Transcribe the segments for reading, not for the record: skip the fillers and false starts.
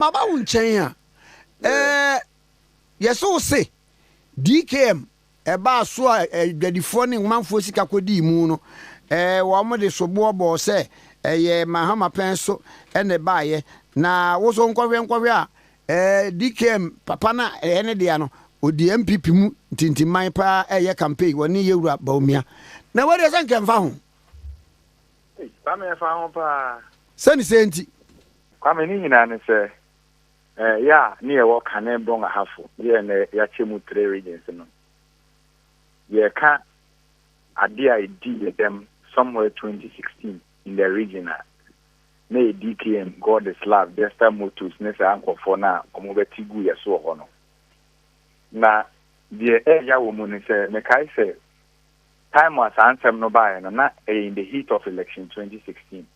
Maba unchen yes o say DKM eba so dwadifo ne manfo sika kodi mu no wo mo de sobo bo se ye Mahama penso ene baaye na wo so nkwowe a DKM papa na ene dia no odi MPP mu tintiman pa ye campaign woni yewura Bawumia na we de san kemfa ho ba me fa ho pa sani senti kwame ni nyina ne se ya ni e wo kane bon ahafo ye na ya chemu 3 regions no ye ka ade I did them somewhere 2016 in the region na DKM God is love just motos ne sa ankofo na omobetigu ye so ho no na the ya wo mu ne se me kai se time was answer no by no na in the heat of election 2016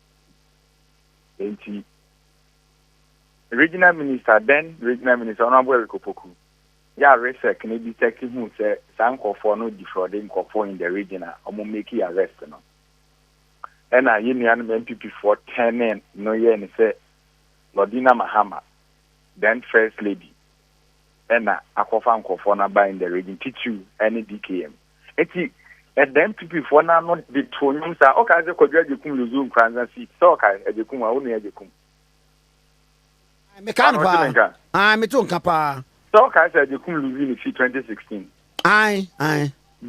regional minister Honorable Kopoku ya research can be detective who say sankofo no defrauding kofo in the region omo make arrest no and I union MPP for 10 no year and say Lordina Mahama then first lady and akofa nkofo na by in the region teach any DKM eti and then MPP for na no the tonyum sa okay say kodwa jekum luzu nkranza seat so okay ejekum a wonu ejekum me kan pa me ton kapa so okay say ejekum luzu in 2016 ai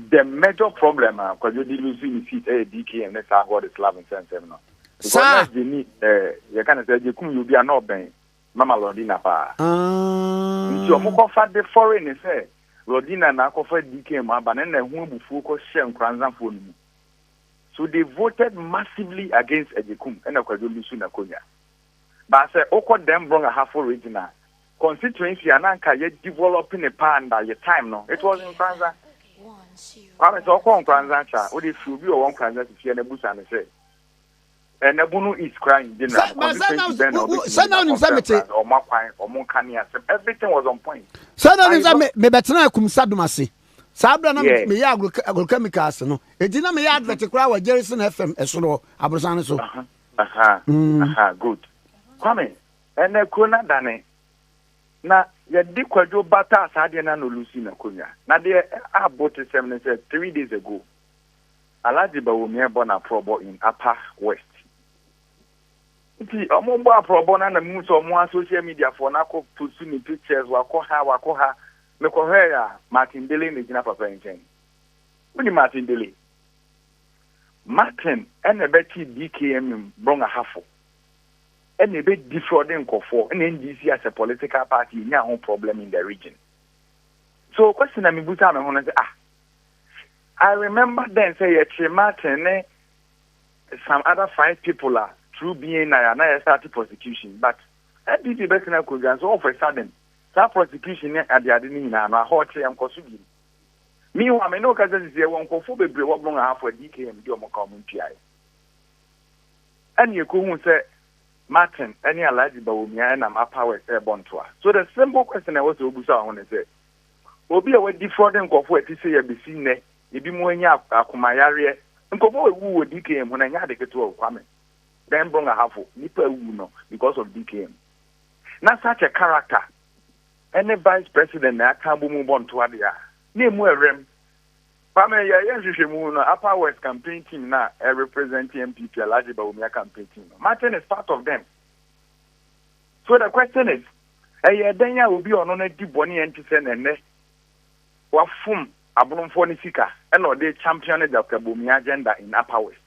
the major problem because you lose in seat DKM let's have God is love and sense no because they need you can say ejekum you be no ben mama Lordina pa nti omukọ fa the foreign say Lordina na akofa DKM abana na hu abufu ko hye nkranzanfo no so they voted massively against ejekum and akwadwo lusu na konya but say oko dem bronga half original constituency ananka ye developing a pan by your time no it was in Kranza kwame so oko nkranza cha o de fi bi o won kranza fi na busa na say and Ebunu is crying general. Everything was on point. Me betena kumsa dumase. Sabra na me ya agrochemicals no. Edina me ya advert kra wa Jerison FM esoro abrosan so. Good. Kwame, ene kona dane. Na ye di kwadwo bata asade na no lusi na konya. Na de about 3 days ago. Alhaji Bawumia born a probo in Upper West. Iti omugbo aprobo na mu so mu social media for na ko post ni pictures wako ha me ko ya Martin Dele ni gina papa nchen uni Martin Dele Martin ene beti DKM bronga hafo ene be defrauding kofo ene NDC as a political party nya ho problem in the region so question na me buta me hono say I remember then say Martin some other 5 people are through being na started prosecution, but NPP better could so all of a sudden that prosecution at the adini na hot and kosugi. Meanwhile, I know because this is one confobe what long half for DKM do more common PI. And you could say Martin, any Alhaji Bawumia and I'm Upper West airborne tour. So the simple question I was to Obusa I want to say, Obi a defrauding kofo to say you be seen there, you be more nya akumayare, and kofo who DKM when I had to get to Kwame. Then bring a half nipa no because of DKM. Now such a character, any vice president na can move on to adia. Name where rem. Pame ya Upper West campaign team na representing MPP Alhaji Bawumia campaign team. Martin is part of them. So the question is, then will be on a deep bonny and ne wa fum abulumfo ni sika and or they champion the Bawumia agenda in Upper West.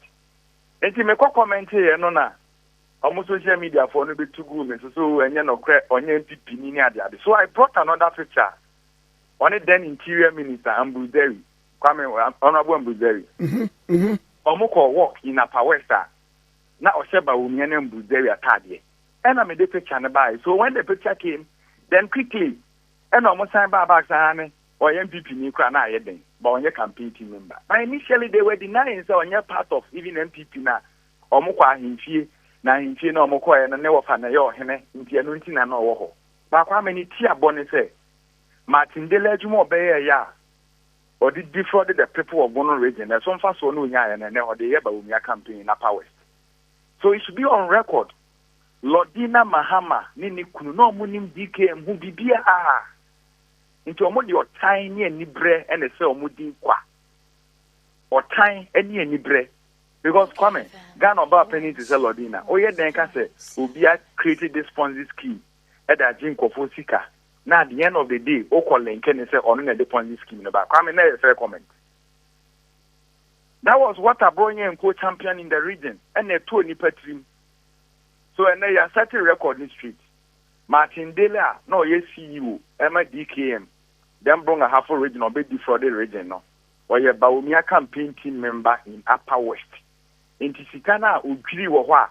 Enti me ko comment here no na omo social media for no be too good so enye no kre onye MPP ni ade. So I brought another picture on it then Interior Minister Ambuzeri Kwame Honorable Ambuzeri omo ko work in Upper West na Osheba Bawumia na Ambuzeri atade and I made the picture na buy so when the picture came then quickly and omo sign back say or MPP ni kra na ayeden but on your campaign team member. But initially they were denying so on your part of even MPP na omukwa ahimfie na ahimfie na omukwa na ne wofa na yo hene ntia no ntina na wo ho. Ba kwa many tia bone say Martin Dele adwuma obeye ya or did defraud the people of Bono region. There's some fast so no nya na or the Bawumia campaign in Upper West. So it should be on record Lordina Mahama ni kunu no munim DKM hu bibia nti omo de otan ne anibre ene se omo din kwa otan ene anibre because Kwame Ghana ba penny to sell Lordina oye den ka se obia created this Ponzi scheme at that jinkofo sika na at the end of the day o call lenke ne se ono na the Ponzi scheme no ba Kwame na fair comment. That was what Abronya and co-champion in the region and a two nipa trim. So and they are setting record in the street. Martin Dela, no yes CEO, Emma DKM, then bring a half a region or be defrauded region no. Or your Bawumia campaign team member in Upper West. In Tisikana Ugri Wawa,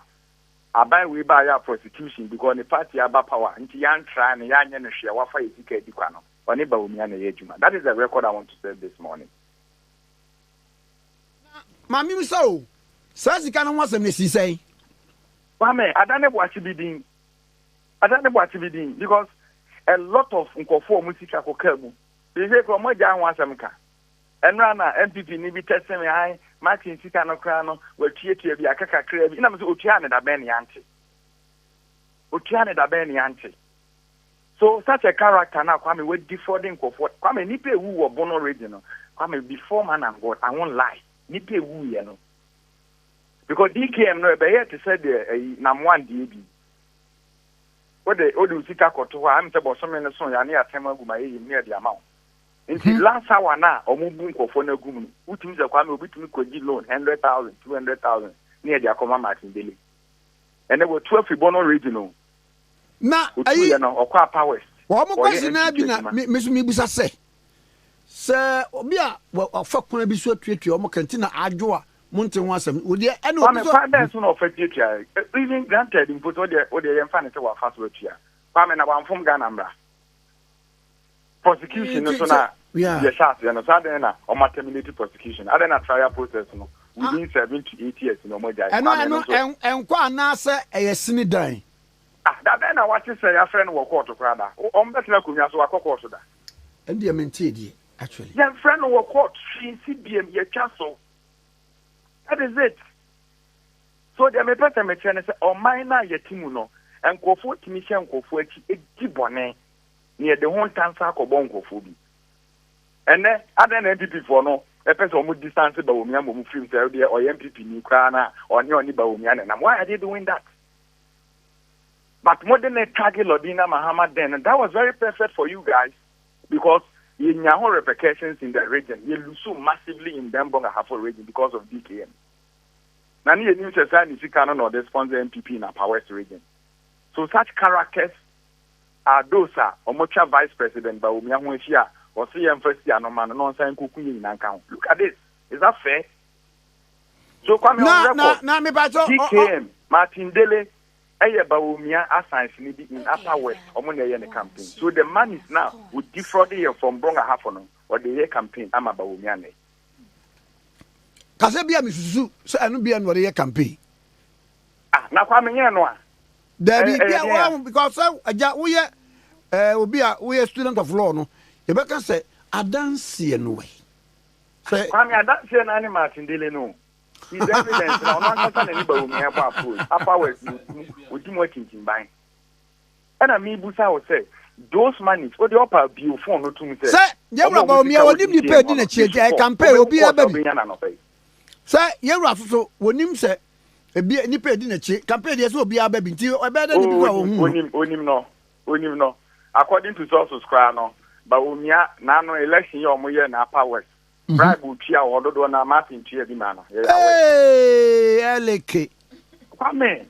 I buy we buy our prosecution because the party about power and Tian Tran and Yan and Shia Wafa is Dikano, or Bawumia and Yejuma. That is the record I want to say this morning. Mami so says you can't want some say. Mame, I don't know what to be doing. I don't know what to be doing because a lot of Nkofo Musika Kokebu. They say from my down once Amka. And Rana MPP ni be testing me I Martin Sikano Crano will TT be a Kaka Crab. You know, Utiana da Benny Auntie. Utiana da Benny Auntie. So such a character now Kwame with defrauding Nkofo. Kwame Nipe who were born original. Kwame before man and God, I won't lie. Nipe wu ye no because DKM no be here to say the nam one DB what the odu sika koto am say bosom ne so ya na atem agu ma yi near the amount nti last hour na omubu nkofo na gu mu utimi ze kwa me obitumi koji loan 100,000 200,000 near the akoma Martin Dele and there were 12 Bono regional na ayi no okwa Power West wo mo kwasi na bi na me so me busa se se obi a ofa kwan bi so tuatua o mo kantina adwo a monte ho asem odi ene obi so father so no ofa tuatua even granted input o de yemfa ne se wa fa so tuatua kwa me na wanfom Ghana mra prosecution no so na yeah shot you know so then na o ma terminate prosecution other na trial process no within 7 to 8 years no mo jai eno enkwa na se eyesini dan that then na what say your friend wo court kwada o mbetena kunwa so akoko so da ndi mentedi actually your friend wo court CBM ye chaso that is it so they me pete me chene say o minor yetimu no enkofo timi hye enkofo achi egibone ne de ho ntansa akobon nkofo bi ene aden na MPP for no e pese o mu distance Bawumia mo mu film say de o MPP ni kra na oni Bawumia na why are they doing that? But more than a target Lordina Mahama then, and that was very perfect for you guys because you have repercussions in the region. You lose so massively in Dembonga Hafo region because of DKM. Now, you need to say you cannot or the sponsor MPP in a Power West region. So such characters are those or much Vice President Bawumia Hueshia or CM First Year no man no sign Kukuyi in account. Look at this. Is that fair? So come on record. DKM, Martin Dele. Bawumia assigns in Upper West the campaign. So the man is now with defrauding from Bronga Hafono or the year campaign. I'm a Bawumia. Kasebia misusu so anu bia no the campaign. Na kwa menye no a. There be because aja we obi a we student of law no. You better say adanse no way. Say kwa me adanse na ni Martin Dele no. His evidence now not any Bawumia approach. Upper West with him working in buying. And I mean Busa will say those monies what the upper bill for no to say. Say Yewra Bawumia wonim ni pay din change I campaign obi a baby. Say Yewra so wonim say ebi ni pay din change campaign dey so obi a baby nti o be da ni bi kwa wo onim no according to sources cry no Bawumia na no election ye omoye na Upper West. Bribe utia ododo na Martin tia di mana. Hey, eleke. Kwame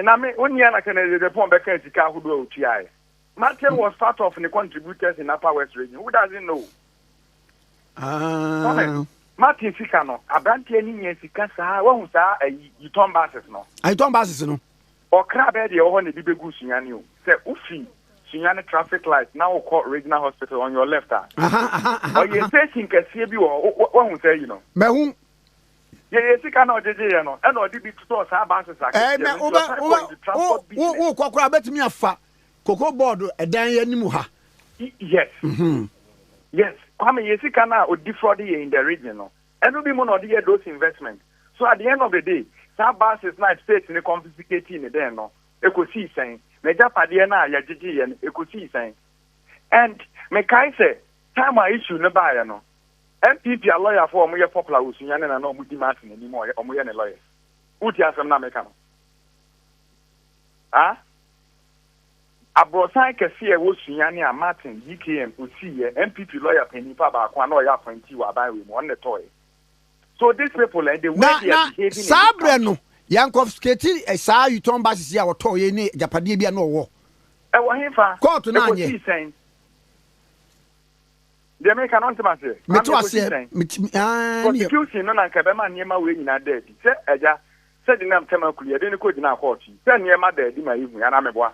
na me onia na kana the pon beka sika hudo utia e. Martin was part of the contributors in Upper West region. Who doesn't know? Martin sika no abrantie ni nya sika saa wo saa you turn bases no. I turn bases no. Okra be de ho na bibegu sunyane o. Se ufi Sunyane traffic light now call regional hospital on your left hand. Or you saying can see you what who say you know. Me hu. Ye sika na ojeje no. E no di bi to sa bases aka. Me o kwakwa betimi afa cocoa board edan ya nimu ha. Yes. Yes. Kwame ye sika na o defraud in the region no. E no be mo no dey those investments. So at the end of the day, Some buses na state ni confiscating ni den no. Eko si sen. Meja pade na ya gigi ye eko si sen. And me kai say time a issue ne ba no. MPP a lawyer for omo ye popular usunya na na omo di martin ni mo omo ye ne lawyer. Uti asem na meka no. Ah? Abrosan kese e wo sunya ne a Martin DKM uti ye MPP lawyer penipa ba kwa na o ya appointee wa ban we mo on the toy. So these people and the way they are behaving Sabre no Yankowski sa you turn back see our toy ni Japade bia no wo. E wo himfa. Court na anye. The American on to say. Me to say prosecution no na nka be ma niema we nyina dead. Say eja say the name tema kulia de ko gyina court. Say niema dead ma ihu ya na meboa.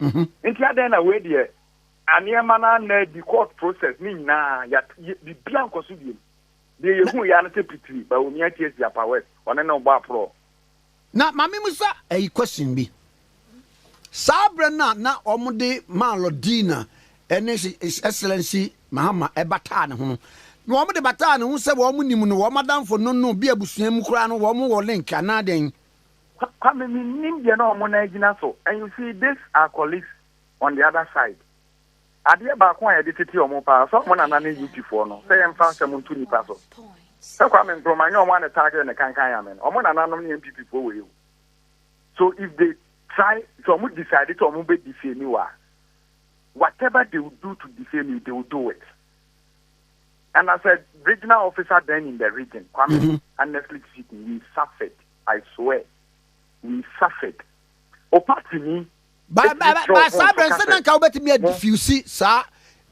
Nti ade na we de aniema na the court process ni nyina ya bi bia nkoso bi. De yehu ya na sepitri Bawumia case ya power. One na ogba pro. Na mami musa a question bi. Sabre na omude Malodina His Excellency Mahama ebata ne ho. No omude bata ne ho se wo mu nim no wo madamfo no bi abusua mu kura no wo mu wo link ana den. Kwame nim de no mo na agina so. And you see this are colleagues on the other side. Ade ba ko ya de tete omo pa so mo na na UP for no. Say em fa sem ntu ni pa so. So Kwame Nkrumah omo na target ne kankan ya men. Omo na nanom ni MPP for we. So if they try so mo decide to omo be defame me wa. Whatever they will do to defame you, they will do it. And as a regional officer then in the region, Kwame, honestly speaking, we suffered. I swear. We suffered. Opatini. But Sabre said that we be diffuse, sir.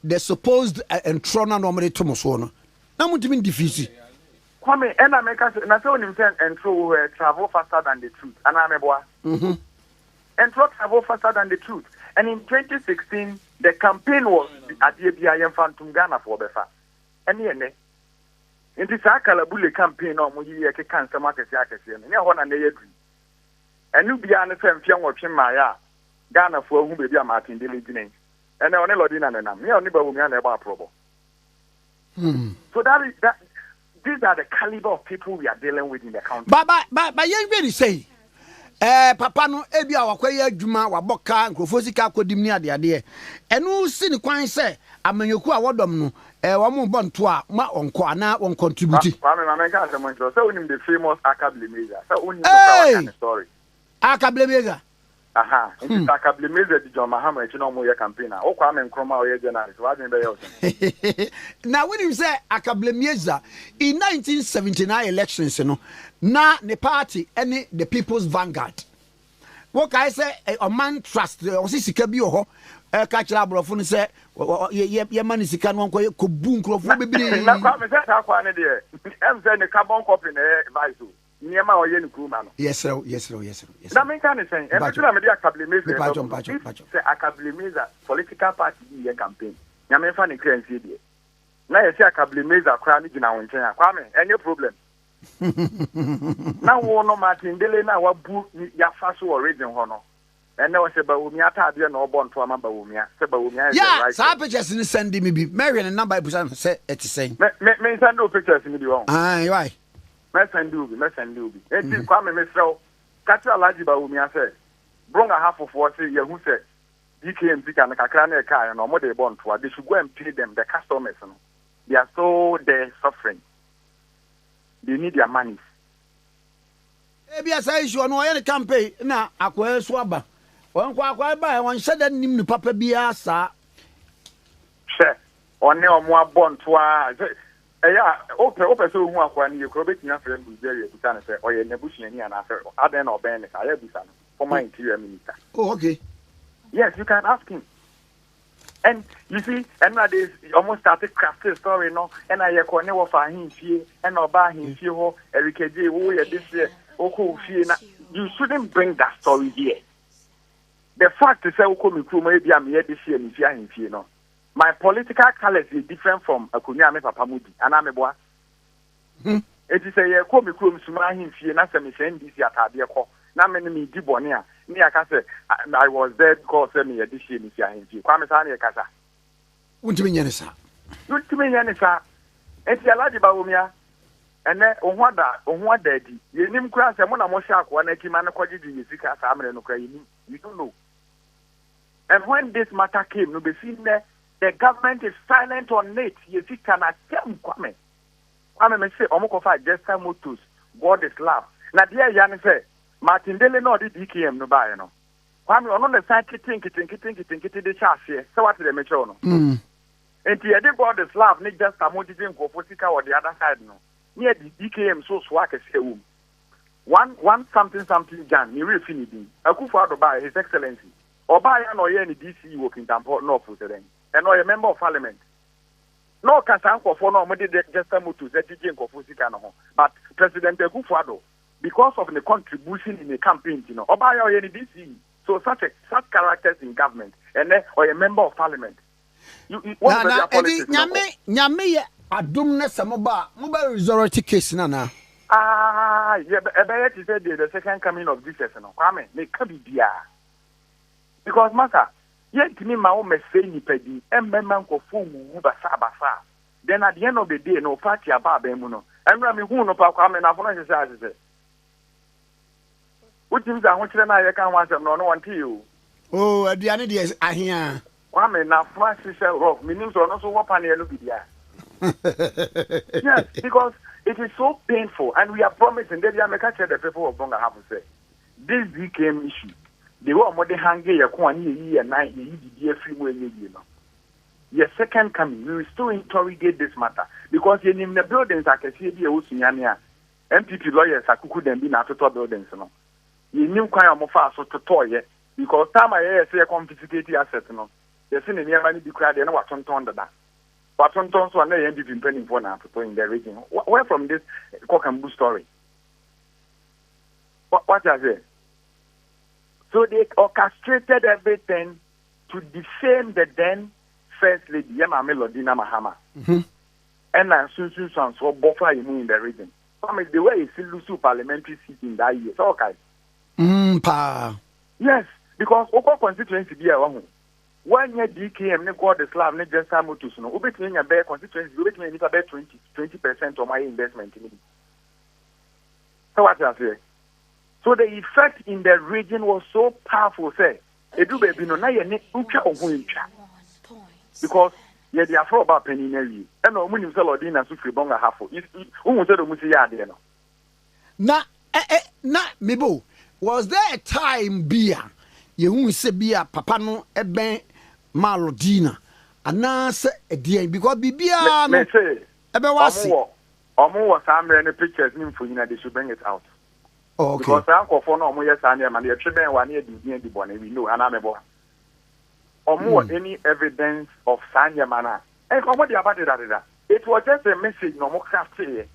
The supposed entrona normally Tomosono. Now what do you mean diffuse? Kwame, and I make us and I saw him and through travel faster than the truth. And I'm a boy. And travel faster than the truth. And in 2016, the campaign was at the ABIM Phantom Ghana for Befa. And yet, in this Akalabule campaign, or Muyi cancer market, and no one and they agree. And you be on the same young watching Maya, Ghana for whom be a Martin Diligent. And on Elodina and I'm near Bawumia about trouble. So that is that. These are the caliber of people we are dealing with in the country. But you really say. Papa no ebi awakwaye adwuma waboka nkrofosika akodim ni ade enu si ni kwan se amanyoku awodom no wo mo bonto a ma onko ana won contribute ma me ka asemo nso so unim the famous Akablemeza so unim the story Akablemeza aha nti Akablemeza di John Mahama echi no mo ye campaign o kwa me Nkrumah o ye journalist wa den be ye now when you say Akablemeza in 1979 elections no na the party any the People's Vanguard what I say a man trust o sika bi ho ka kira abrofo no say ye man sika no ko bu nkrofo bebiri na kwa me say ta kwa ne de em say ne carbon copy na advice niema o ye ne Nkrumah no yes na me kan say e me tuna me dey Akablemeza say Akablemeza political party ye campaign nya me fa ne clearance dey na ye say Akablemeza kwa ne gina won chen akwa me any problem na wo no Martin Dele na wabu ya faso origin ho no and now say Bawumia atade na obonto ama Bawumia say Bawumia is right yeah sa pictures ni send me bi Mary and number ibusa say it is saying me send you pictures ni bi won why me send you eti kwa me srew katra Alhaji Bawumia say bronga half of what say you say DKM pika na kakra na eka na omo dey bonto they should go and pay them the customers no they are so they suffering. They need their money. Ebia say issue no any campaign na akwa so aba. Won kwa ba won sheda nim ni papa bia sa. She one omo abonto a eya ope so hu akwa ni ekro betia frem Nigeria buta na say oye nebusuani ana say aden na oben ni say busa no former interior minister. Oh okay. Yes, you can ask him. And you see, and nowadays almost started crafting story, no. And I call never for him fear, and oba him fear ho, Erika J. Oh, yeah, this year, oh, fear. You shouldn't bring that story here. The fact is, I come to maybe I'm here this year, and fear him fear, no. My political colors is different from Akunya me Papa Mudi, and I'm a boy. It is a year, come to him fear, not some saying this year, Tabia call. Now, many me Dibonia. I was there because me this year is here. Kwame Sani Kasa. Unti me nyanisa. Unti me nyanisa. Enti Alhaji Bawumia. And then on what daddy, you name crash and one of more shark one man according to you you don't know. And when this matter came, no be seen there, the government is silent on it. You see, can I tell Kwame? Kwame may say, Omokofa, just time motus, God is love. Now, dear Yan say, Martin Dele no did DKM no buy, no. Kwame, on the side, think the chassis here. So what did they make sure? And the God is love, not just a motivation for Fosika or the other side, no. Near the DKM so swag as a womb. One something Jan, you really finish him. A coup for by His Excellency. Or by an or any DC working tampon no for them. And or a member of parliament. No Casanco for no money just to ZTG Kofusika no. But President Akufo-Addo, because of the contribution in the campaign, you know, or by any DC. So such characters in government and then or a member of parliament. Nyame adumne samoba mobile resort case nana. Ah, yeah, but to say the second coming of Jesus, no, Kwame, they can be there. Because, master, yet to me, my own message, Pedi, and member of Fumu, Basa. Then at the end of the day, no party about Bemuno. And Rami Huno Kwame, and I want to say, which means I want to know I can't want to know one to you. Oh, at the end of the day, I hear. Kwame, now Francis Rock, meaning so also what Pania look there. Yes, because it is so painful, and we are promising that we are catch the people of Bonga have to say this became issue. They were more than hungry, a quantity and 9 years free way, you know. Your second coming, we will still interrogate this matter because in the buildings, I can see the Oceania, MPP lawyers, I could then be not to talk buildings, you know. You knew quite a more fast to toy because time I say a confiscated asset, you know. You're seeing the money be cried, and what's on that. But sometimes one day ended in penning for now people in the region. Where from this cock and bull story? What is it? So they orchestrated everything to defame the then First Lady Yama Melodina Mahama. And then soon so buffer in the region. I mean, the way you see Lusu parliamentary seat in that year, so okay. Yes, because Oko constituency be a woman. 1 year DKM, ne God Islam, ne just some to know. Between a bear constituency, between about 20% of my investment in it. So what I say? So the effect in the region was so powerful, say, it do be no na ye ne ucha ohuincha. Because ye they afro about penny nearly. And no money sell ordina so free bonga half. Who said the musi ya there no? Na mebo, was there a time beer? You say beer papa no eben Malodina, and now say again because Bibia me say, Omo was some pictures in for you, they should bring it out. Okay. Because I'm for no more yes, and the children 1 year the bonnet, we know, and I'm a boy. Or any evidence of Sanya Mana. And come what about it? It was just a message, no more craft here.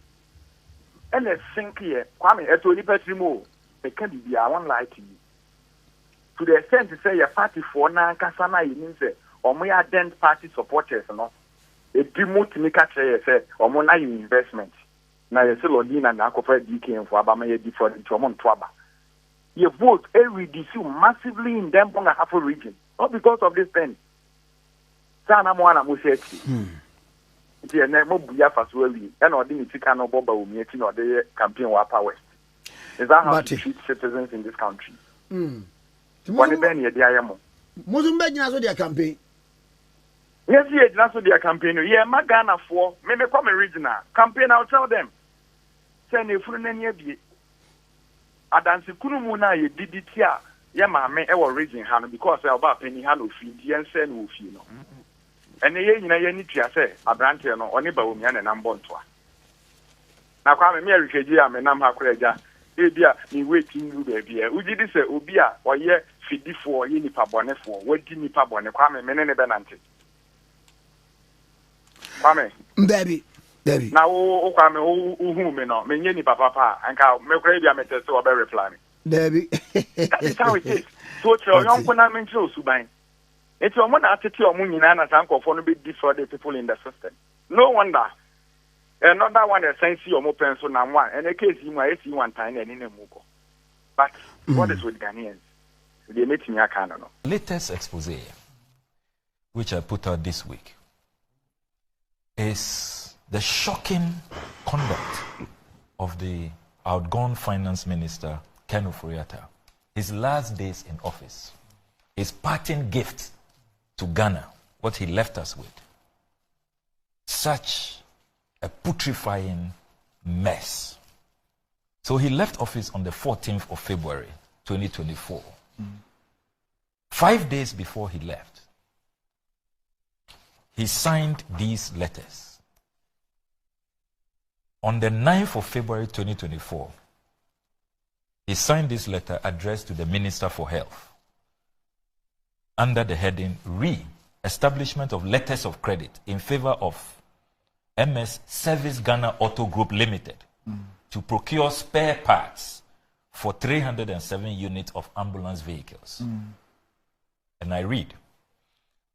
And a sink here, Kwame, as to Lipetrimo, it can be, I won't lie to you. To the extent to say a party for now, Kasana, you mean say, or my ident party supporters, no? A demote to make a say, or more investment. Now, you say, Lodina and Akofa DK for Abama different to Amon Twaba. You vote every DC massively in them on a half a region, not because of this thing. Sana Moana Museti. The name Buya Faswelli, and or didn't see Kano Bawumia or the campaign Wapa West. Is that how to treat citizens in this country? One ben ye diamo. Muzumbe naso their campaign. Yes, ye naso their campaign. Yeah, Magana for maybe come regional campaign. I'll tell them. Send a full name ye. Adansi Kurumuna ye did it here. Yeah, my me our region hand because I about penny halo feed and send wolf, you know. And the ye need to say a branch no only Bawumia and I'm born to. Now come Mary Kajia and I'm Hakreja. Ebia ni waiting you baby. Uji this Ubia or ye feed for ye nipa bone for what did nipa bone Kwame menene benante. Kwame baby. Now Kwame who me no menye nipa papa and ka me kra bia mete so obe reply me. Baby. That is how it is. So your young kuna mencho suban. It's your mona attitude or munina na sanko for no be defraud the people in the system. No wonder. Another one that sends you more pencil than one, and a case you might see one time and in a muko. But what is with Ghanaians? They make me a canon. Latest expose, which I put out this week, is the shocking conduct of the outgone finance minister, Ken Ofori-Atta, his last days in office, his parting gift to Ghana, what he left us with. Such a putrefying mess. So he left office on the 14th of February, 2024. 5 days before he left, he signed these letters. On the 9th of February 2024, he signed this letter addressed to the Minister for Health under the heading Re-Establishment of Letters of Credit in favor of MS Service Ghana Auto Group Limited to procure spare parts for 307 units of ambulance vehicles. And I read,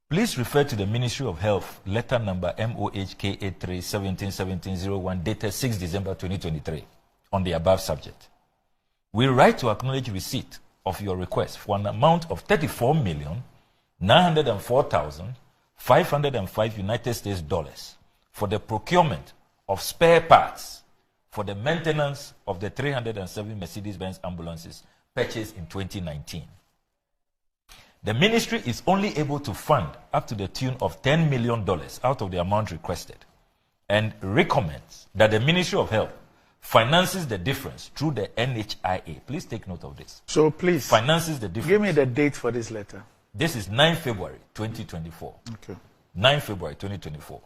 please refer to the Ministry of Health letter number MOHK 83-17-1701 dated 6 December 2023 on the above subject. We write to acknowledge receipt of your request for an amount of 34,904,505 United States dollars for the procurement of spare parts for the maintenance of the 307 Mercedes-Benz ambulances purchased in 2019. The ministry is only able to fund up to the tune of $10 million out of the amount requested and recommends that the Ministry of Health finances the difference through the NHIA. Please take note of this. So please, finances the difference. give me the date for this letter. This is 9 February 2024. Okay. 9 February 2024.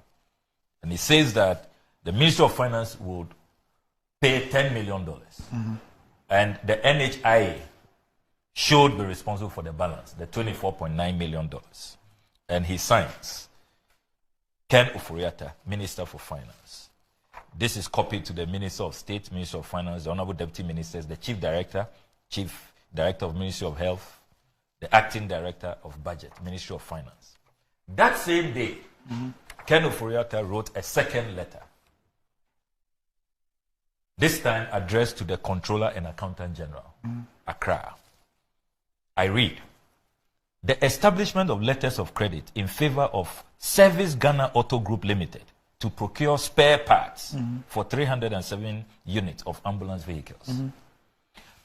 And it says that the Ministry of Finance would pay $10 million. And the NHIA should be responsible for the balance, the $24.9 million. And he signs, Ken Ofori-Atta, Minister for Finance. This is copied to the Minister of State, Minister of Finance, the Honorable Deputy Ministers, the Chief Director of Ministry of Health, the Acting Director of Budget, Ministry of Finance. That same day, Ken Ofori-Atta wrote a second letter, this time addressed to the Controller and Accountant General, Accra. I read, the establishment of letters of credit in favor of Service Ghana Auto Group Limited to procure spare parts for 307 units of ambulance vehicles.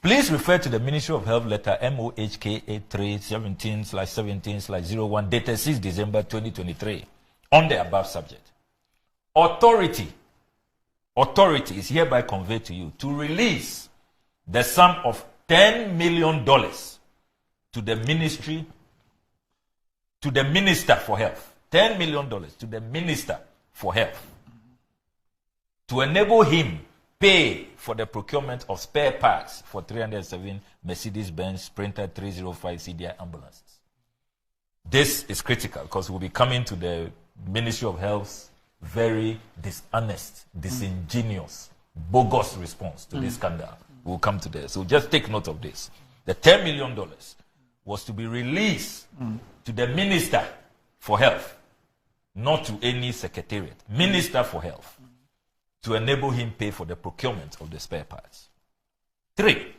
Please refer to the Ministry of Health letter MOHK 83-17-17-01 dated 6 December 2023 on the above subject. Authority is hereby conveyed to you to release the sum of $10 million to the ministry, to the Minister for Health. $10 million to the Minister for Health to enable him pay for the procurement of spare parts for 307 Mercedes-Benz Sprinter 305 CDI ambulances. This is critical because we'll be coming to the Ministry of Health's very dishonest, disingenuous, bogus response to this scandal. We'll come to this. So just take note of this. The $10 million was to be released to the Minister for Health, not to any secretariat. Minister for Health, to enable him pay for the procurement of the spare parts. 3,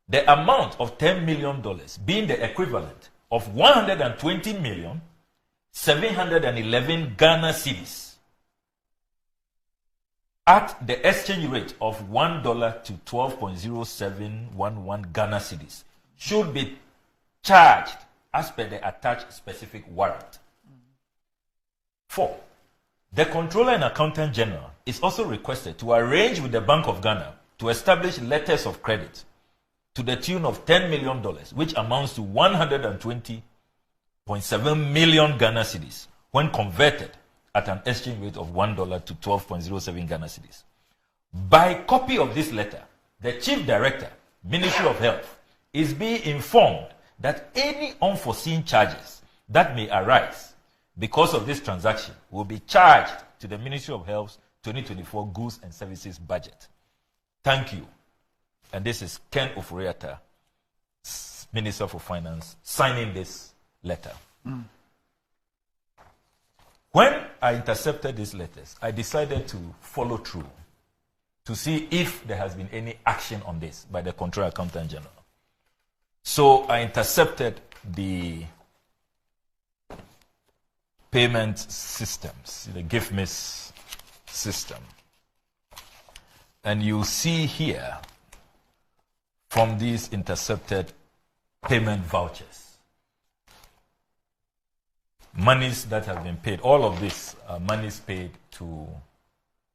the amount of $10 million being the equivalent of 120,711 Ghana cedis at the exchange rate of $1 to 12.0711 Ghana cedis should be charged as per the attached specific warrant. 4, the Controller and Accountant General is also requested to arrange with the Bank of Ghana to establish letters of credit to the tune of $10 million, which amounts to 120.7 million Ghana cedis when converted at an exchange rate of $1 to 12.07 Ghana cedis. By copy of this letter, the Chief Director, Ministry of Health, is being informed that any unforeseen charges that may arise because of this transaction will be charged to the Ministry of Health's 2024 Goods and Services budget. Thank you. And this is Ken Ofori-Atta, Minister for Finance, signing this letter. When I intercepted these letters, I decided to follow through to see if there has been any action on this by the Controller Accountant General. So I intercepted the payment systems, the GIFMIS system. And you see here from these intercepted payment vouchers, monies that have been paid. All of this are monies paid to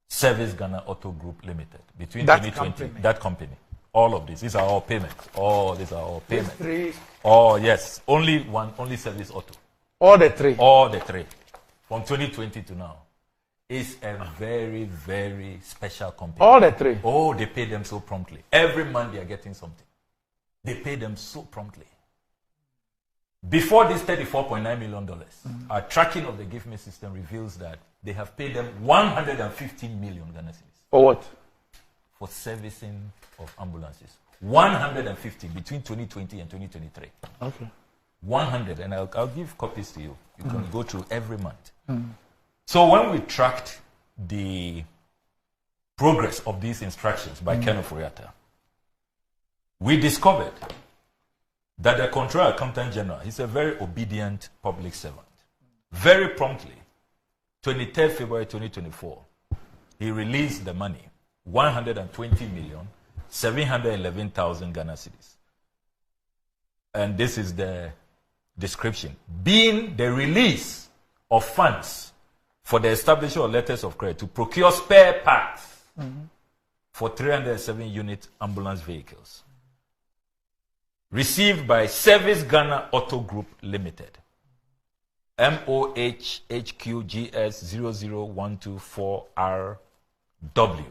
Service Ghana Auto Group Limited between That 2020. company. That company. All of this. These are all payments. All these are all payments. Three. Oh yes, only Service Auto. All the three. All the three, from 2020 to now, is a very, very special company. All the three. Oh, they pay them so promptly. Every month they are getting something. They pay them so promptly. Before this $34.9 million, our tracking of the Give Me system reveals that they have paid them 115 million Ghana cedis For what? for servicing of ambulances. 150 between 2020 and 2023. Okay. 100, and I'll give copies to you. You can go through every month. So when we tracked the progress of these instructions by Ken Oforiatta, we discovered that the Controller Accountant General is a very obedient public servant. Very promptly, 23rd February 2024, he released the money, 120,711,000 Ghana cedis. And this is the description. Being the release of funds for the establishment of letters of credit to procure spare parts for 307 unit ambulance vehicles received by Service Ghana Auto Group Limited. MOHHQGS00124RW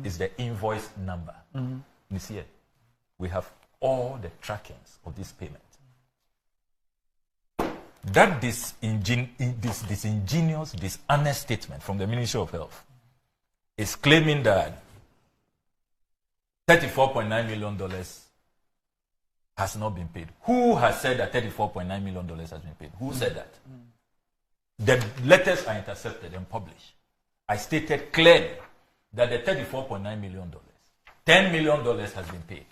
is the invoice number. You see it? We have all the trackings of this payment. That disingenuous, dishonest statement from the Ministry of Health is claiming that $34.9 million has not been paid. Who has said that $34.9 million has been paid? Who said that? The letters are intercepted and published. I stated clearly that the $34.9 million, $10 million has been paid.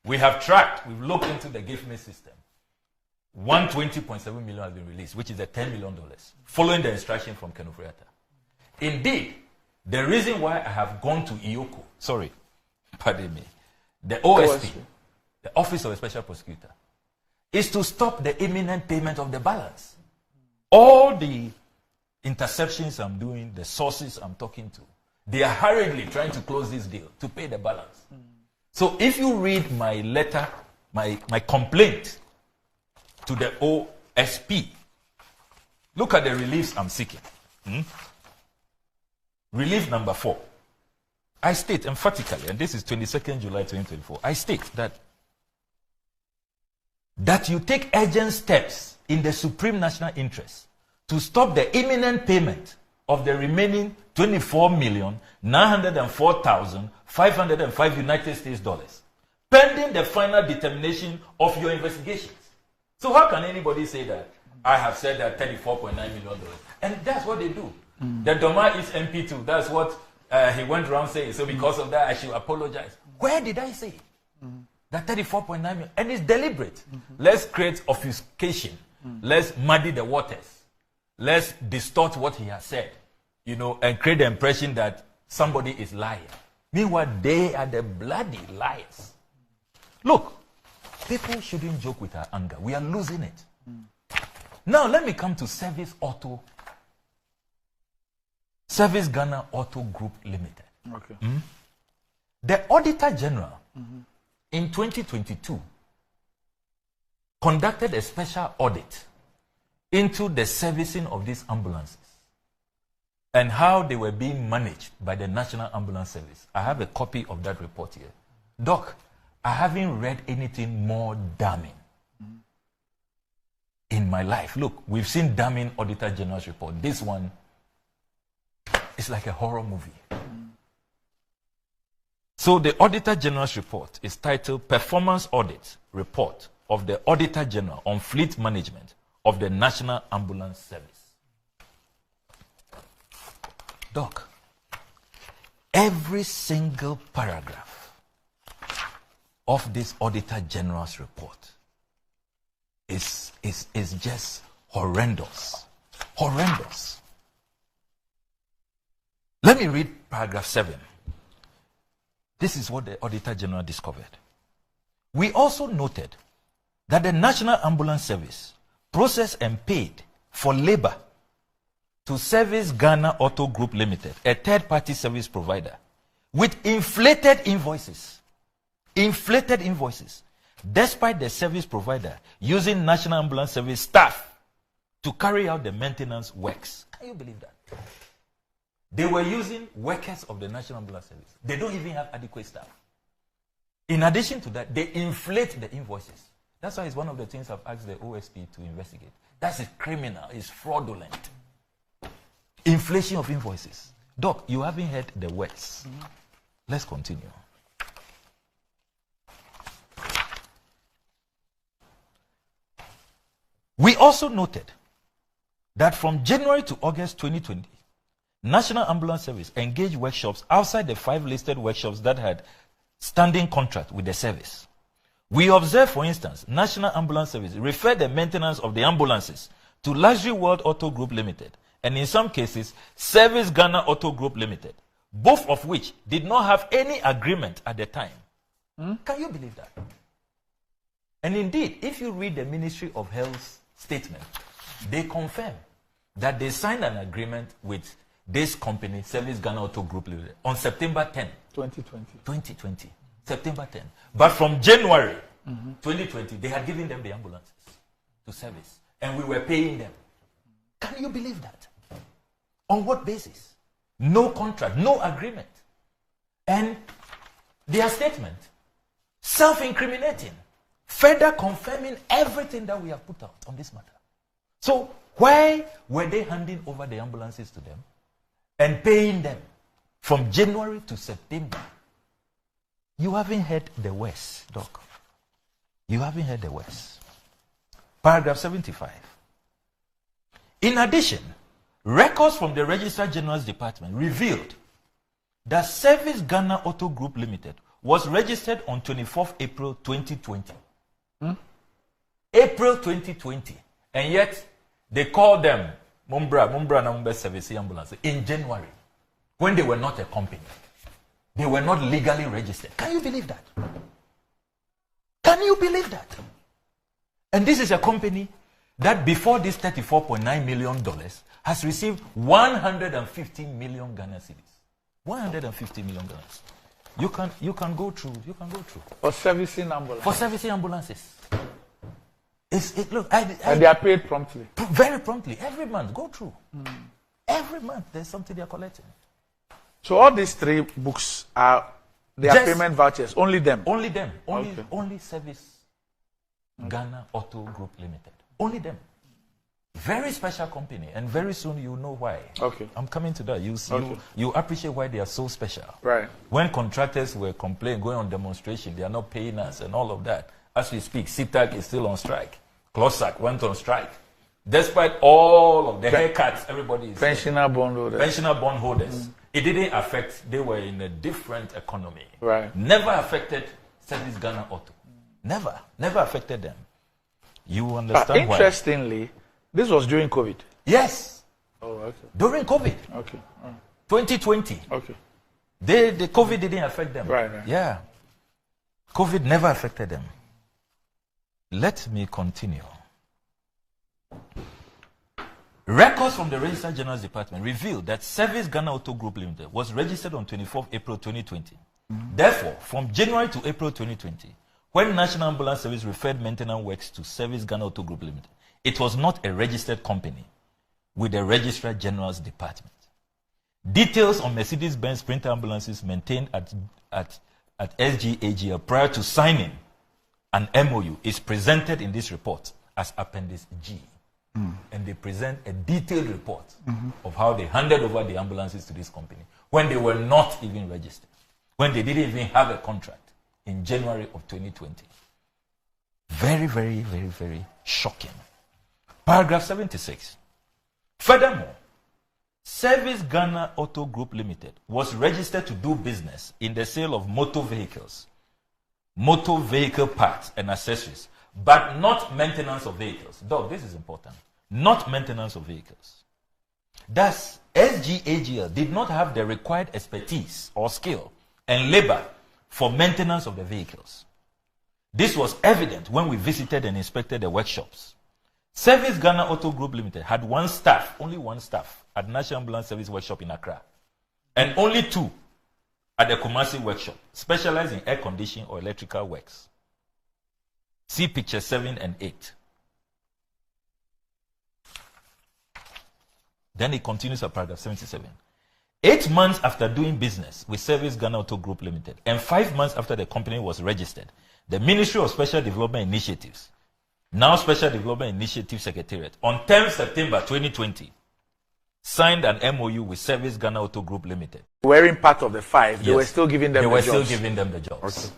We have tracked, we've looked into the Give Me system. 120.7 million has been released, which is the $10 million, following the instruction from Ken Oforiatta. Indeed, the reason why I have gone to IOCO, pardon me, the OSP, the Office of the Special Prosecutor, is to stop the imminent payment of the balance. All the interceptions I'm doing, the sources I'm talking to, they are hurriedly trying to close this deal to pay the balance. So if you read my letter, my complaint to the OSP, look at the reliefs I'm seeking. Relief number 4. I state emphatically, and this is 22nd July 2024, I state that you take urgent steps in the supreme national interest to stop the imminent payment of the remaining $24,904,505 United States dollars, pending the final determination of your investigations. So how can anybody say that I have said that $34.9 million? And that's what they do. The Doma is MP2. That's what he went around saying. So because of that, I should apologize. Where did I say that 34.9 million? And it's deliberate. Let's create obfuscation. Let's muddy the waters. Let's distort what he has said, and create the impression that somebody is lying. Meanwhile, they are the bloody liars. Look, people shouldn't joke with our anger. We are losing it. Now, let me come to Service Ghana Auto Group Limited. Okay. The Auditor General in 2022 conducted a special audit into the servicing of these ambulances and how they were being managed by the National Ambulance Service. I have a copy of that report here. Doc, I haven't read anything more damning in my life. Look, we've seen damning Auditor General's report. This one is like a horror movie. So the Auditor General's report is titled Performance Audit Report of the Auditor General on Fleet Management of the National Ambulance Service. Doc, every single paragraph of this Auditor General's report is just horrendous. Horrendous. Let me read paragraph 7. This is what the Auditor General discovered. We also noted that the National Ambulance Service processed and paid for labor to Service Ghana Auto Group Limited, a third-party service provider, with inflated invoices. Inflated invoices. Despite the service provider using National Ambulance Service staff to carry out the maintenance works. Can you believe that? They were using workers of the National Ambulance Service. They don't even have adequate staff. In addition to that, they inflate the invoices. That's why it's one of the things I've asked the OSP to investigate. That's criminal. It's fraudulent. Inflation of invoices. Doc, you haven't heard the words. Let's continue. We also noted that from January to August 2020, National Ambulance Service engaged workshops outside the 5 listed workshops that had standing contract with the service. We observed, for instance, National Ambulance Service referred the maintenance of the ambulances to Luxury World Auto Group Limited, and in some cases, Service Ghana Auto Group Limited, both of which did not have any agreement at the time. Can you believe that? And indeed, if you read the Ministry of Health's statement, they confirm that they signed an agreement with this company, Service Ghana Auto Group Limited, on September 10, 2020. September 10. But from January 2020, they had given them the ambulances to service, and we were paying them. Can you believe that? On what basis? No contract, no agreement. And their statement, self-incriminating, further confirming everything that we have put out on this matter. So why were they handing over the ambulances to them and paying them from January to September? You haven't heard the worst, Doc. You haven't heard the worst. Paragraph 75. In addition, records from the Registrar General's Department revealed that Service Ghana Auto Group Limited was registered on 24th April 2020. April 2020. And yet, they called them Mumbra Service Ambulance in January, when they were not a company. They were not legally registered. Can you believe that? Can you believe that? And this is a company that before this $34.9 million has received 150 million Ghana cedis. 150 million Ghana. You can go through. For servicing ambulances. For servicing ambulances. And they are paid promptly. Very promptly. Every month. Go through. Every month there's something they are collecting. So all these 3 books are payment vouchers. Only them. Only them. Okay. Only Service Ghana Auto Group Limited. Only them. Very special company, and very soon you know why. Okay. I'm coming to that. You appreciate why they are so special. Right. When contractors were complaining, going on demonstration, they are not paying us and all of that. As we speak, CTAC is still on strike. CLOSAC went on strike. Despite all of the haircuts, everybody is pensioner bondholders. Pensioner bondholders. It didn't affect, they were in a different economy. Right. Never affected Service Ghana Auto. Never affected them. You understand why? Interestingly, this was during COVID. Yes. Oh, okay. During COVID. Okay. 2020. Okay. The COVID didn't affect them. Right. Yeah. COVID never affected them. Let me continue. Records from the Registrar General's Department revealed that Service Ghana Auto Group Limited was registered on 24th April 2020. Therefore, from January to April 2020, when National Ambulance Service referred maintenance works to Service Ghana Auto Group Limited, it was not a registered company with the Registrar General's Department. Details on Mercedes-Benz Sprinter ambulances maintained at SGAGL prior to signing an MOU is presented in this report as Appendix G. And they present a detailed report of how they handed over the ambulances to this company when they were not even registered, when they didn't even have a contract in January of 2020. Very, very, very, very shocking. Paragraph 76. Furthermore, Service Ghana Auto Group Limited was registered to do business in the sale of motor vehicles, motor vehicle parts and accessories, but not maintenance of vehicles. Dog, this is important. Not maintenance of vehicles. Thus, SGAGL did not have the required expertise or skill and labor for maintenance of the vehicles. This was evident when we visited and inspected the workshops. Service Ghana Auto Group Limited had only one staff at National Ambulance Service Workshop in Accra, and only 2 at the Kumasi Workshop, specialized in air conditioning or electrical works. See picture 7 and 8. Then it continues at paragraph 77. 8 months after doing business with Service Ghana Auto Group Limited, and 5 months after the company was registered, the Ministry of Special Development Initiatives, now Special Development Initiative Secretariat, on 10 September 2020, signed an MOU with Service Ghana Auto Group Limited. Wearing part of the 5, they Yes. were still giving them They the were jobs. still giving them the jobs. Okay.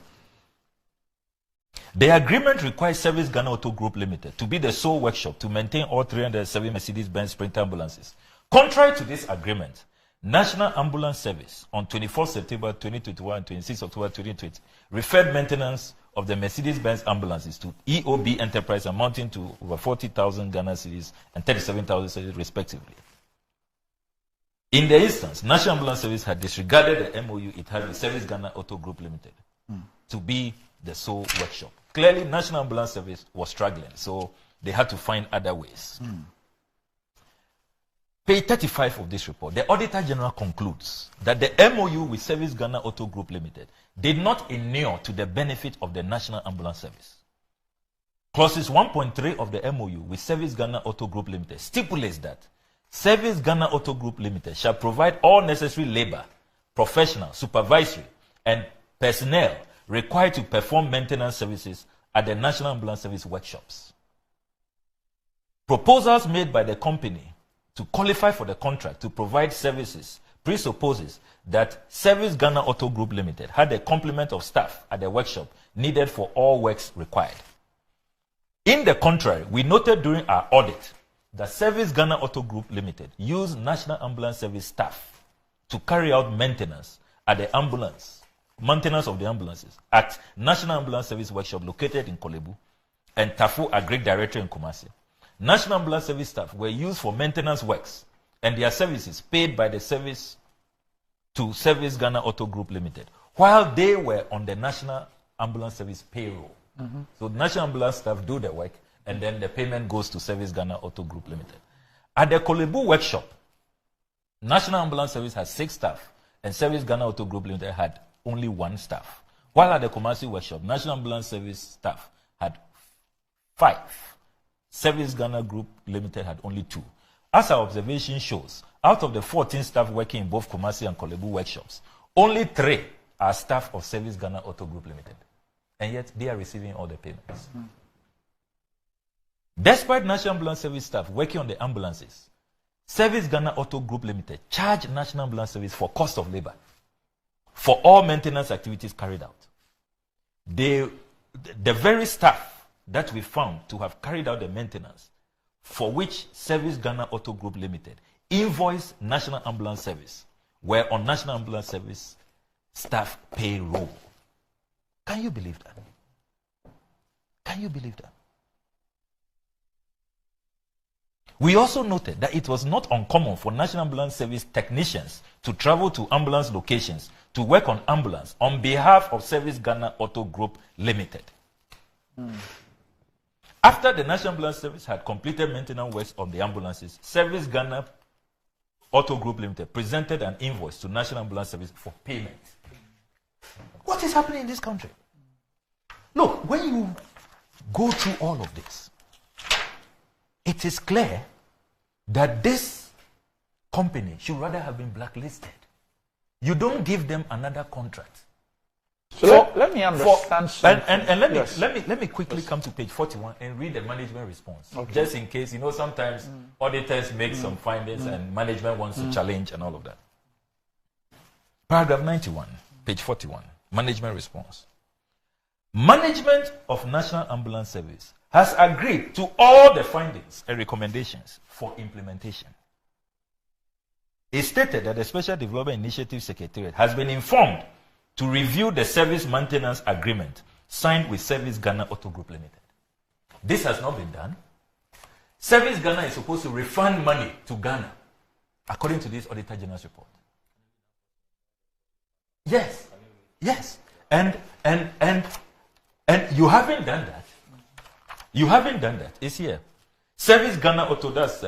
The agreement requires Service Ghana Auto Group Limited to be the sole workshop to maintain all 307 Mercedes-Benz Sprinter ambulances. Contrary to this agreement, National Ambulance Service on 24 September 2021 and 26 October 2020 referred maintenance of the Mercedes-Benz ambulances to EOB Enterprise, amounting to over 40,000 Ghana cedis and 37,000 cedis respectively. In the instance, National Ambulance Service had disregarded the MOU it had with Service Ghana Auto Group Limited to be the sole workshop. Clearly, National Ambulance Service was struggling, so they had to find other ways. Page 35 of this report, the Auditor General concludes that the MOU with Service Ghana Auto Group Limited did not inure to the benefit of the National Ambulance Service. Clauses 1.3 of the MOU with Service Ghana Auto Group Limited stipulates that Service Ghana Auto Group Limited shall provide all necessary labor, professional, supervisory, and personnel required to perform maintenance services at the National Ambulance Service workshops. Proposals made by the company to qualify for the contract to provide services presupposes that Service Ghana Auto Group Limited had a complement of staff at the workshop needed for all works required. In the contrary, we noted during our audit that Service Ghana Auto Group Limited used National Ambulance Service staff to carry out maintenance of the ambulances at National Ambulance Service Workshop located in Kolebu and Tafu Agric Director in Kumasi. National Ambulance Service staff were used for maintenance works and their services paid by the service to Service Ghana Auto Group Limited while they were on the National Ambulance Service payroll. So National Ambulance staff do the work and then the payment goes to Service Ghana Auto Group Limited. At the Kolebu workshop, National Ambulance Service had 6 staff and Service Ghana Auto Group Limited had only 1 staff. While at the Kumasi workshop, National Ambulance Service staff had 5. Service Ghana Group Limited had only 2. As our observation shows, out of the 14 staff working in both Kumasi and Kolebu workshops, only 3 are staff of Service Ghana Auto Group Limited. And yet, they are receiving all the payments. Despite National Ambulance Service staff working on the ambulances, Service Ghana Auto Group Limited charged National Ambulance Service for cost of labor for all maintenance activities carried out. The very staff that we found to have carried out the maintenance for which Service Ghana Auto Group Limited invoiced National Ambulance Service were on National Ambulance Service staff payroll. Can you believe that? Can you believe that? We also noted that it was not uncommon for National Ambulance Service technicians to travel to ambulance locations to work on ambulance on behalf of Service Ghana Auto Group Limited. After the National Ambulance Service had completed maintenance works on the ambulances, Service Ghana Auto Group Limited presented an invoice to National Ambulance Service for payment. What is happening in this country? Look, when you go through all of this, it is clear that this company should rather have been blacklisted. You don't give them another contract. So let me understand something. And let me quickly come to page 41 and read the management response. Okay. Just in case, sometimes auditors make some findings and management wants to challenge and all of that. Paragraph 91, page 41, management response. Management of National Ambulance Service has agreed to all the findings and recommendations for implementation. It stated that the Special Development Initiative Secretariat has been informed to review the service maintenance agreement signed with Service Ghana Auto Group Limited. This has not been done. Service Ghana is supposed to refund money to Ghana, according to this Auditor General's report. Yes. And you haven't done that. You haven't done that. It's here. Service Ghana Auto, that's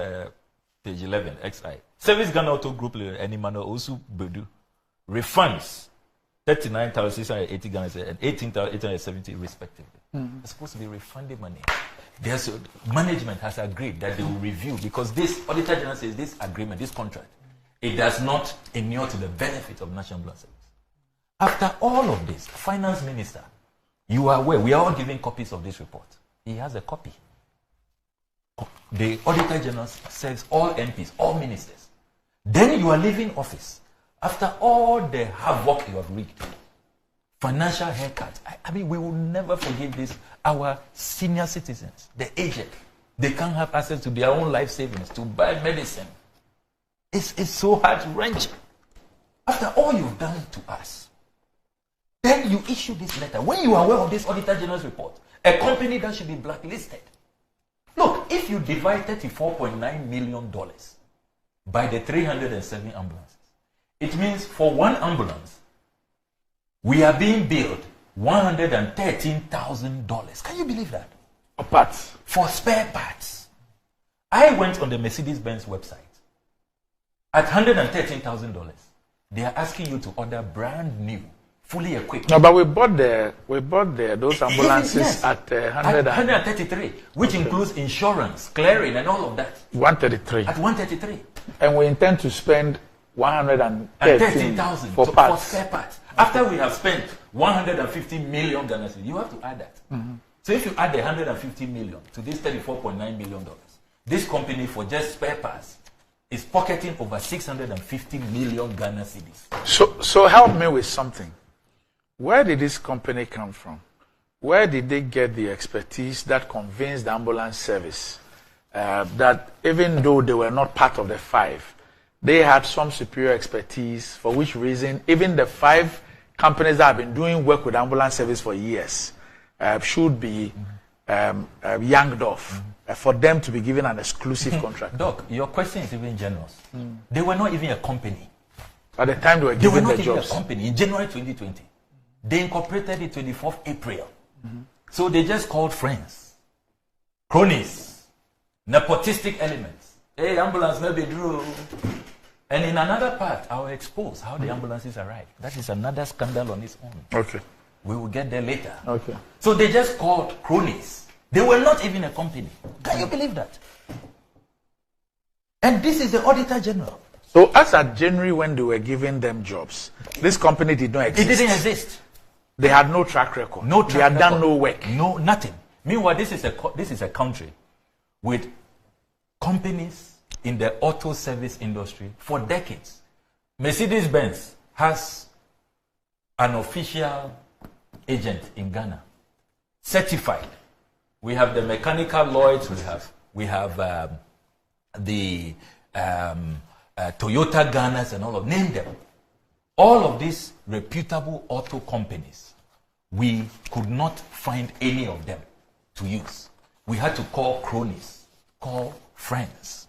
page 11, XI. Service Ghana Auto Group, any manner also Bedu, refunds 39,680 Ghana and 18,870 respectively. It's supposed to be refunded money. Management has agreed that they will review, because this Auditor General says this agreement, this contract, it does not inure to the benefit of National Blood Service. After all of this, Finance Minister, you are aware, we are all giving copies of this report. He has a copy. The Auditor General says all MPs, all ministers. Then you are leaving office. After all the havoc you have wreaked, financial haircut. I mean, we will never forgive this. Our senior citizens, the aged, they can't have access to their own life savings to buy medicine. It's so heart-wrenching. After all you've done to us, then you issue this letter. When you are aware of this Auditor General's report, a company that should be blacklisted. Look, if you divide $34.9 million by the 307 ambulances, it means for one ambulance, we are being billed $113,000. Can you believe that? For parts. For spare parts. I went on the Mercedes-Benz website. At $113,000, they are asking you to order brand new, fully equipped. No, but we bought those ambulances yes, at 133, which includes insurance, clearing, and all of that. 133. At 133. And we intend to spend 113,000 for parts. For spare parts. After we have spent 150 million Ghana cedis, you have to add that. So if you add the 150 million to this $34.9 million, this company for just spare parts is pocketing over 650 million Ghana cedis. So help me with something. Where did this company come from? Where did they get the expertise that convinced the ambulance service that even though they were not part of the 5, they had some superior expertise, for which reason even the 5 companies that have been doing work with ambulance service for years should be yanked off for them to be given an exclusive contract? Doc, your question is even generous. They were not even a company. At the time they were given the jobs. They were not even a company. In January 2020, they incorporated it 24th April. So they just called friends, cronies, nepotistic elements. Hey, ambulance maybe drew. And in another part, I will expose how the ambulances arrived. That is another scandal on its own. Okay. We will get there later. Okay. So they just called cronies. They were not even a company. Can you believe that? And this is the Auditor General. So as at January when they were giving them jobs, this company did not exist. It didn't exist. They had no track record. No track They had record. done no work. No, nothing. Meanwhile, this is a country with companies in the auto service industry for decades. Mercedes-Benz has an official agent in Ghana, certified. We have the mechanical Lloyds. We have the Toyota Ghanas and all of, name them. All of these reputable auto companies, we could not find any of them to use. We had to call cronies, call friends.